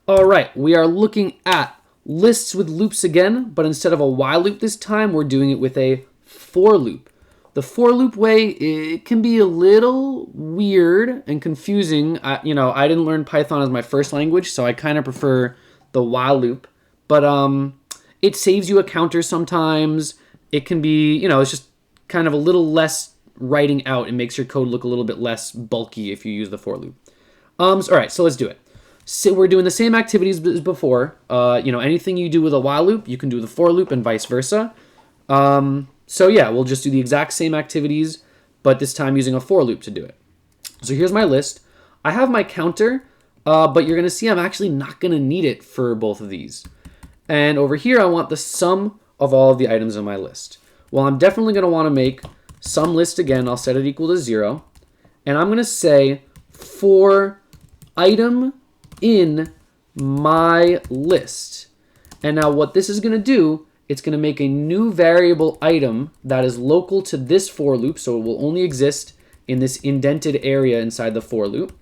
All right, we are looking at lists with loops again, but instead of a while loop this time, we're doing it with a for loop. The for loop way, it can be a little weird and confusing. I didn't learn Python as my first language, so I kind of prefer the while loop. But it saves you a counter sometimes. It can be, it's just kind of a little less writing out. It makes your code look a little bit less bulky if you use the for loop. All right, so let's do it. So we're doing the same activities as before. Anything you do with a while loop, you can do the for loop and vice versa. So yeah, we'll just do the exact same activities, but this time using a for loop to do it. So here's my list. I have my counter, but you're going to see I'm actually not going to need it for both of these. And over here, I want the sum of all of the items in my list. Well, I'm definitely going to want to make sum list again. I'll set it equal to 0. And I'm going to say for item in my list. And now what this is going to do, it's going to make a new variable item that is local to this for loop, so it will only exist in this indented area inside the for loop.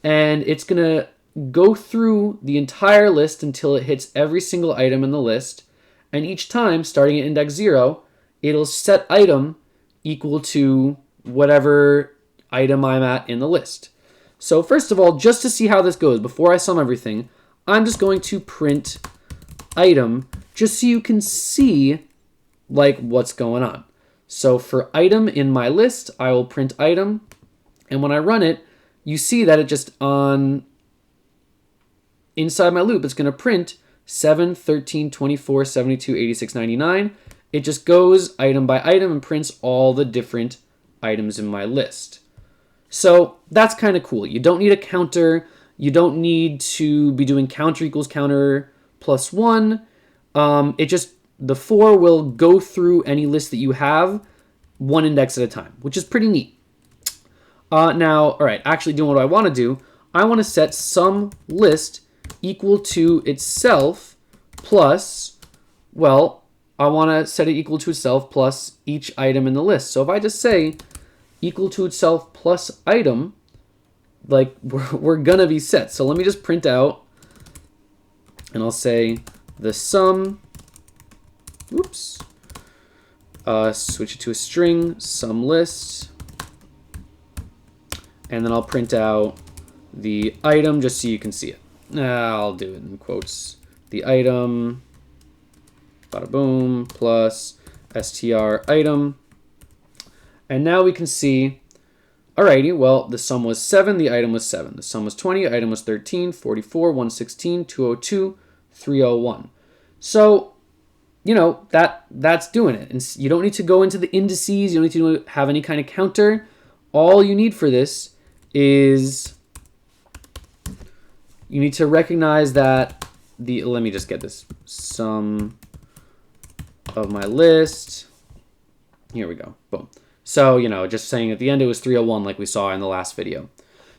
And it's going to go through the entire list until it hits every single item in the list. And each time, starting at index 0, it'll set item equal to whatever item I'm at in the list. So first of all, just to see how this goes, before I sum everything, I'm just going to print item just so you can see what's going on. So for item in my list, I will print item. And when I run it, you see that it just inside my loop, it's going to print 7, 13, 24, 72, 86, 99. It just goes item by item and prints all the different items in my list. So that's kind of cool. You don't need a counter. You don't need to be doing counter equals counter plus 1. The for will go through any list that you have one index at a time, which is pretty neat. Now, all right, actually doing what I want to do, I want to set sum list equal to itself plus, I want to set it equal to itself plus each item in the list. So if I just say equal to itself plus item, we're gonna be set. So let me just print out, and I'll say the sum, switch it to a string, sum list, and then I'll print out the item just so you can see it. I'll do it in quotes. The item, bada boom, plus str item. And now we can see, alrighty, well, the sum was 7, the item was 7. The sum was 20, item was 13, 44, 116, 202, 301. So, that's doing it. And you don't need to go into the indices. You don't need to have any kind of counter. All you need for this is you need to recognize that let me just get this, sum of my list. Here we go, boom. So, just saying at the end it was 301 like we saw in the last video.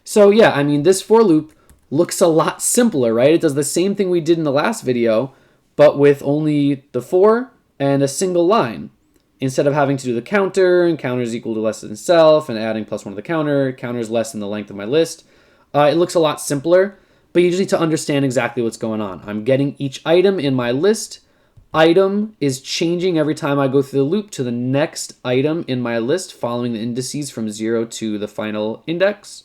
So yeah, this for loop looks a lot simpler, right? It does the same thing we did in the last video, but with only the for and a single line. Instead of having to do the counter, and counter is equal to less than self, and adding plus 1 to the counter is less than the length of my list. It looks a lot simpler, but you just need to understand exactly what's going on. I'm getting each item in my list. Item is changing every time I go through the loop to the next item in my list, following the indices from 0 to the final index.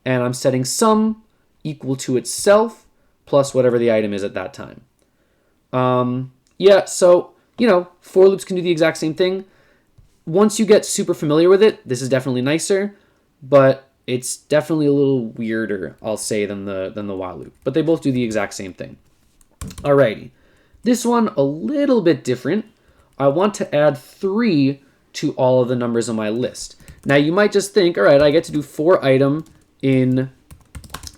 And I'm setting sum equal to itself plus whatever the item is at that time. For loops can do the exact same thing. Once you get super familiar with it, this is definitely nicer, but it's definitely a little weirder, I'll say, than the while loop. But they both do the exact same thing. Alrighty. This one, a little bit different. I want to add 3 to all of the numbers on my list. Now, you might just think, all right, I get to do for item in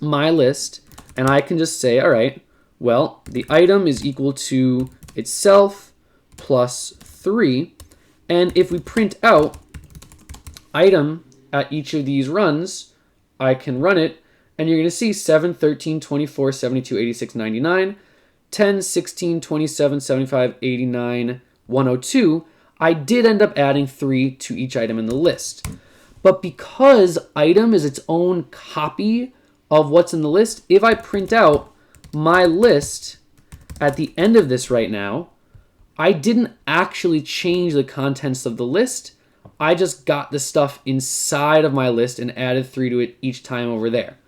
my list, and I can just say, all right, well, the item is equal to itself plus 3. And if we print out item at each of these runs, I can run it, and you're going to see 7, 13, 24, 72, 86, 99, 10, 16, 27, 75, 89, 102. I did end up adding 3 to each item in the list. But because item is its own copy of what's in the list, if I print out my list at the end of this right now, I didn't actually change the contents of the list. I just got the stuff inside of my list and added 3 to it each time over there.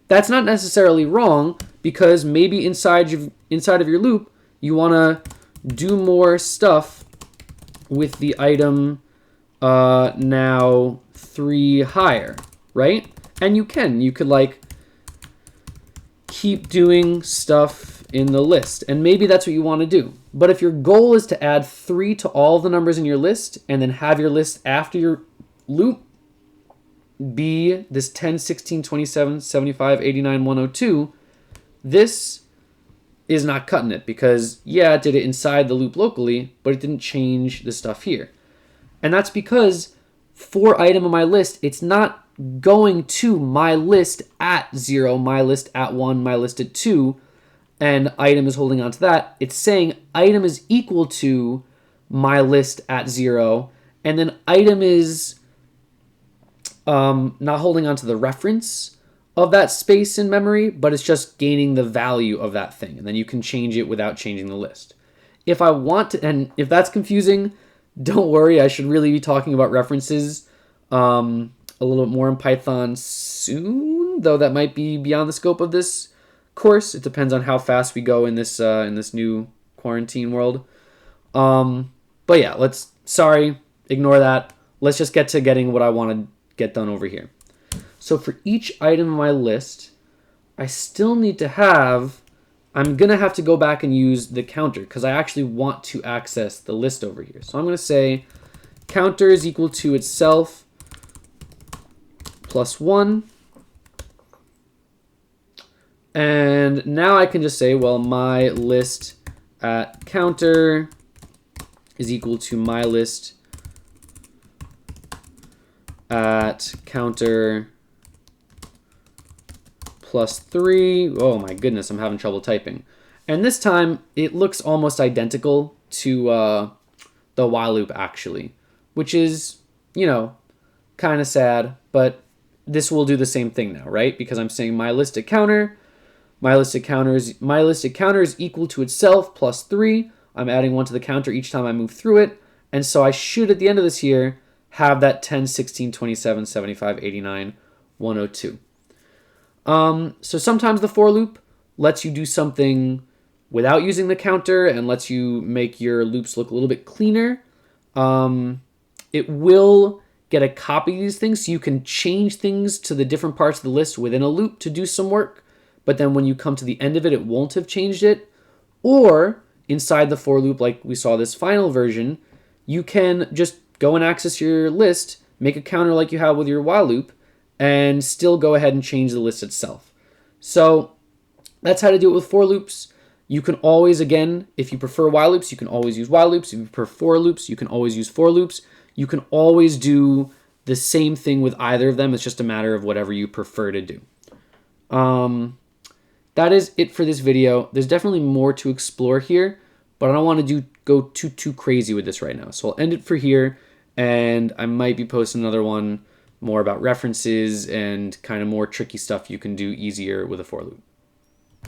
That's not necessarily wrong, because maybe inside of your loop, you want to do more stuff with the item now 3 higher, right? And you could like keep doing stuff in the list, and maybe that's what you want to do. But if your goal is to add 3 to all the numbers in your list and then have your list after your loop be this 10, 16, 27, 75, 89, 102, this is not cutting it, because yeah, it did it inside the loop locally, but it didn't change the stuff here. And that's because for item on my list, it's not going to my list at 0, my list at 1, my list at 2, and item is holding on to that. It's saying item is equal to my list at 0, and then item is not holding on to the reference of that space in memory, but it's just gaining the value of that thing, and then you can change it without changing the list. If I want to, and if that's confusing, don't worry, I should really be talking about references a little bit more in Python soon, though that might be beyond the scope of this course. It depends on how fast we go in this new quarantine world. But yeah, ignore that. Let's just get to getting what I want to get done over here. So for each item on my list, I still need to have, I'm going to have to go back and use the counter, because I actually want to access the list over here. So I'm going to say counter is equal to itself plus 1. And now I can just say, well, my list at counter is equal to my list at counter plus 3. Oh my goodness, I'm having trouble typing. And this time it looks almost identical to the while loop actually, which is, kind of sad, but this will do the same thing now, right? Because I'm saying my list at counter is equal to itself plus 3. I'm adding 1 to the counter each time I move through it. And so I should, at the end of this here, have that 10, 16, 27, 75, 89, 102. So sometimes the for loop lets you do something without using the counter and lets you make your loops look a little bit cleaner. It will get a copy of these things, so you can change things to the different parts of the list within a loop to do some work, but then when you come to the end of it, it won't have changed it. Or inside the for loop, like we saw this final version, you can just go and access your list, make a counter like you have with your while loop, and still go ahead and change the list itself. So that's how to do it with for loops. You can always, again, if you prefer while loops, you can always use while loops. If you prefer for loops, you can always use for loops. You can always do the same thing with either of them. It's just a matter of whatever you prefer to do. That is it for this video. There's definitely more to explore here, but I don't want to go too crazy with this right now. So I'll end it for here, and I might be posting another one more about references and kind of more tricky stuff you can do easier with a for loop.